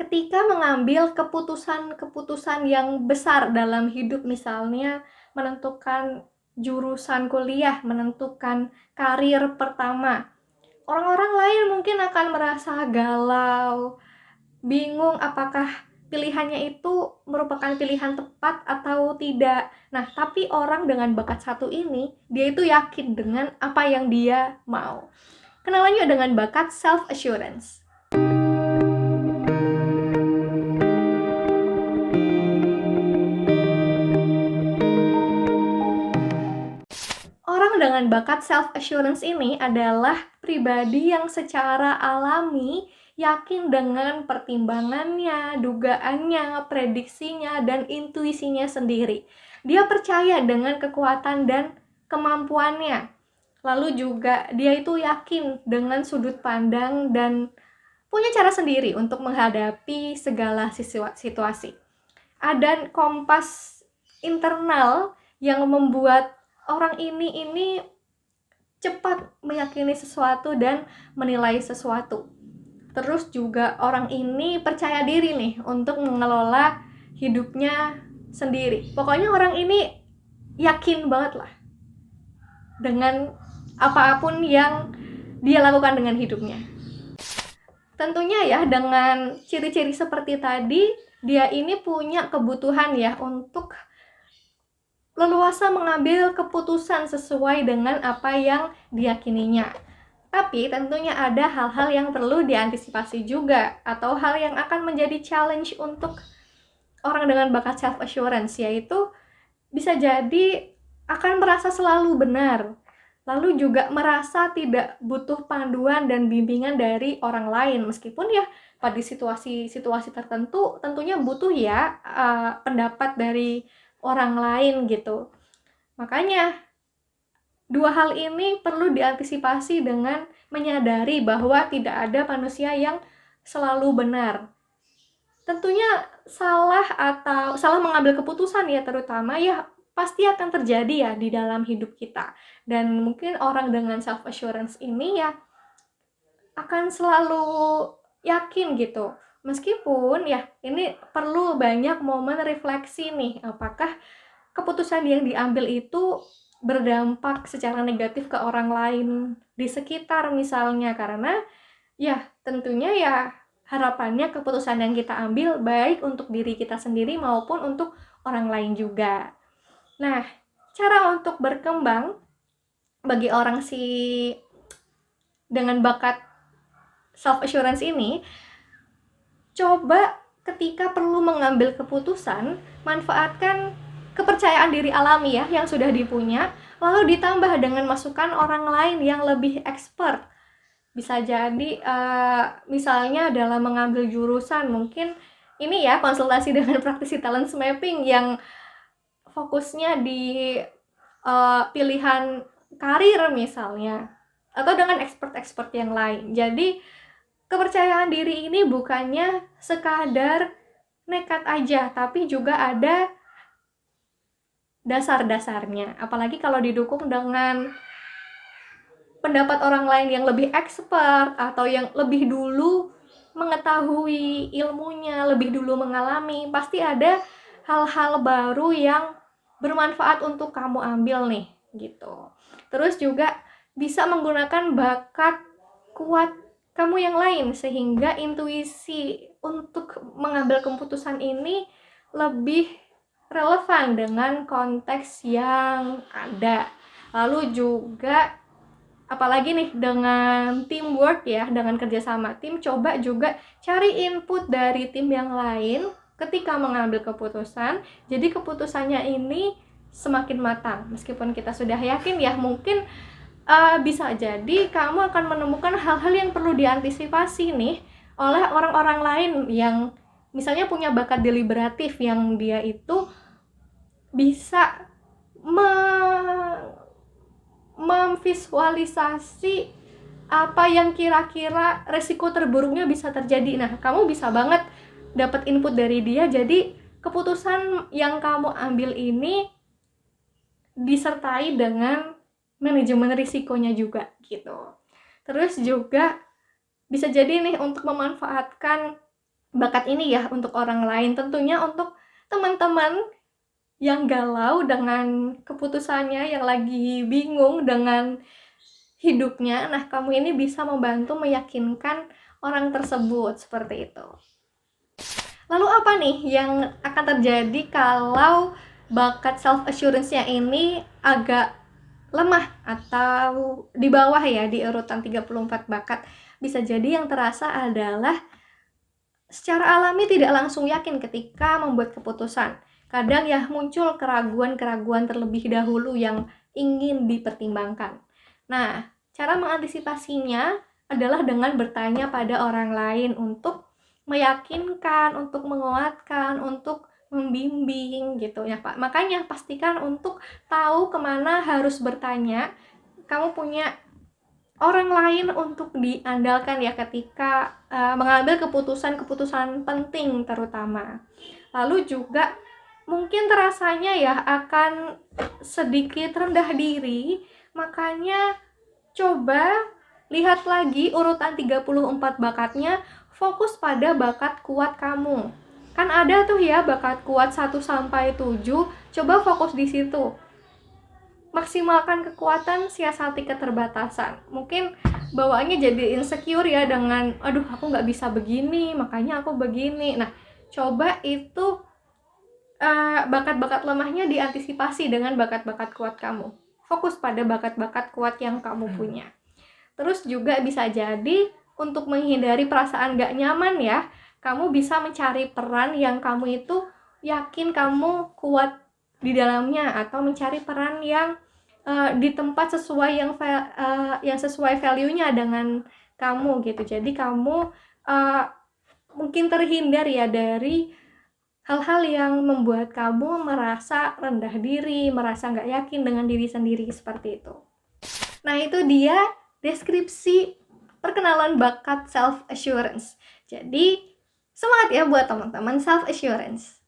Ketika mengambil keputusan-keputusan yang besar dalam hidup, misalnya menentukan jurusan kuliah, menentukan karir pertama, orang-orang lain mungkin akan merasa galau, bingung apakah pilihannya itu merupakan pilihan tepat atau tidak. Nah, tapi orang dengan bakat satu ini, dia itu yakin dengan apa yang dia mau. Kenalan yuk dengan bakat self assurance. Orang dengan bakat self-assurance ini adalah pribadi yang secara alami yakin dengan pertimbangannya, dugaannya, prediksinya, dan intuisinya sendiri. Dia percaya dengan kekuatan dan kemampuannya. Lalu juga dia itu yakin dengan sudut pandang dan punya cara sendiri untuk menghadapi segala situasi. Ada kompas internal yang membuat orang ini cepat meyakini sesuatu dan menilai sesuatu. Terus juga orang ini percaya diri nih untuk mengelola hidupnya sendiri. Pokoknya orang ini yakin banget lah dengan apapun yang dia lakukan dengan hidupnya. Tentunya ya dengan ciri-ciri seperti tadi, dia ini punya kebutuhan ya untuk leluasa mengambil keputusan sesuai dengan apa yang diyakininya. Tapi tentunya ada hal-hal yang perlu diantisipasi juga, atau hal yang akan menjadi challenge untuk orang dengan bakat self assurance, yaitu bisa jadi akan merasa selalu benar, lalu juga merasa tidak butuh panduan dan bimbingan dari orang lain, meskipun ya pada situasi-situasi tertentu tentunya butuh ya pendapat dari orang lain gitu. Makanya dua hal ini perlu diantisipasi dengan menyadari bahwa tidak ada manusia yang selalu benar. Tentunya salah atau salah mengambil keputusan ya, terutama ya pasti akan terjadi ya di dalam hidup kita. Dan mungkin orang dengan self assurance ini ya akan selalu yakin gitu. Meskipun ya ini perlu banyak momen refleksi nih, apakah keputusan yang diambil itu berdampak secara negatif ke orang lain di sekitar misalnya, karena ya tentunya ya harapannya keputusan yang kita ambil baik untuk diri kita sendiri maupun untuk orang lain juga. Nah, cara untuk berkembang bagi orang dengan bakat self assurance ini, coba ketika perlu mengambil keputusan, manfaatkan kepercayaan diri alami ya yang sudah dipunya, lalu ditambah dengan masukan orang lain yang lebih expert. Bisa jadi misalnya dalam mengambil jurusan, mungkin ini ya konsultasi dengan praktisi talent mapping yang fokusnya di pilihan karir misalnya, atau dengan expert-expert yang lain. Jadi kepercayaan diri ini bukannya sekadar nekat aja, tapi juga ada dasar-dasarnya. Apalagi kalau didukung dengan pendapat orang lain yang lebih expert atau yang lebih dulu mengetahui ilmunya, lebih dulu mengalami, pasti ada hal-hal baru yang bermanfaat untuk kamu ambil nih, gitu. Terus juga bisa menggunakan bakat kuat kamu yang lain, sehingga intuisi untuk mengambil keputusan ini lebih relevan dengan konteks yang ada. Lalu juga apalagi nih dengan teamwork ya, dengan kerjasama tim, coba juga cari input dari tim yang lain ketika mengambil keputusan. Jadi keputusannya ini semakin matang. Meskipun kita sudah yakin ya, mungkin bisa jadi kamu akan menemukan hal-hal yang perlu diantisipasi nih oleh orang-orang lain yang misalnya punya bakat deliberatif, yang dia itu bisa memvisualisasi apa yang kira-kira resiko terburuknya bisa terjadi. Nah, kamu bisa banget dapat input dari dia, jadi keputusan yang kamu ambil ini disertai dengan manajemen risikonya juga gitu. Terus juga bisa jadi nih untuk memanfaatkan bakat ini ya untuk orang lain. Tentunya untuk teman-teman yang galau dengan keputusannya, yang lagi bingung dengan hidupnya, nah kamu ini bisa membantu meyakinkan orang tersebut, seperti itu. Lalu apa nih yang akan terjadi kalau bakat self assurance-nya ini agak lemah atau di bawah ya, di urutan 34 bakat? Bisa jadi yang terasa adalah secara alami tidak langsung yakin ketika membuat keputusan. Kadang ya muncul keraguan-keraguan terlebih dahulu yang ingin dipertimbangkan. Nah, cara mengantisipasinya adalah dengan bertanya pada orang lain untuk meyakinkan, untuk menguatkan, untuk membimbing gitu ya Pak. Makanya pastikan untuk tahu kemana harus bertanya. Kamu punya orang lain untuk diandalkan ya ketika mengambil keputusan-keputusan penting terutama. Lalu juga mungkin terasanya ya akan sedikit rendah diri, makanya coba lihat lagi urutan 34 bakatnya, fokus pada bakat kuat kamu. Kan ada tuh ya bakat kuat 1 sampai 7, coba fokus di situ. Maksimalkan kekuatan, siasati keterbatasan. Mungkin bawaannya jadi insecure ya dengan aduh aku nggak bisa begini, makanya aku begini. Nah, coba itu bakat-bakat lemahnya diantisipasi dengan bakat-bakat kuat kamu. Fokus pada bakat-bakat kuat yang kamu punya. Terus juga bisa jadi untuk menghindari perasaan gak nyaman ya, kamu bisa mencari peran yang kamu itu yakin kamu kuat di dalamnya, atau mencari peran yang di tempat sesuai yang sesuai value-nya dengan kamu gitu. Jadi kamu mungkin terhindar ya dari hal-hal yang membuat kamu merasa rendah diri, merasa nggak yakin dengan diri sendiri, seperti itu. Nah, itu dia deskripsi perkenalan bakat self assurance. Jadi, semangat ya buat teman-teman self assurance.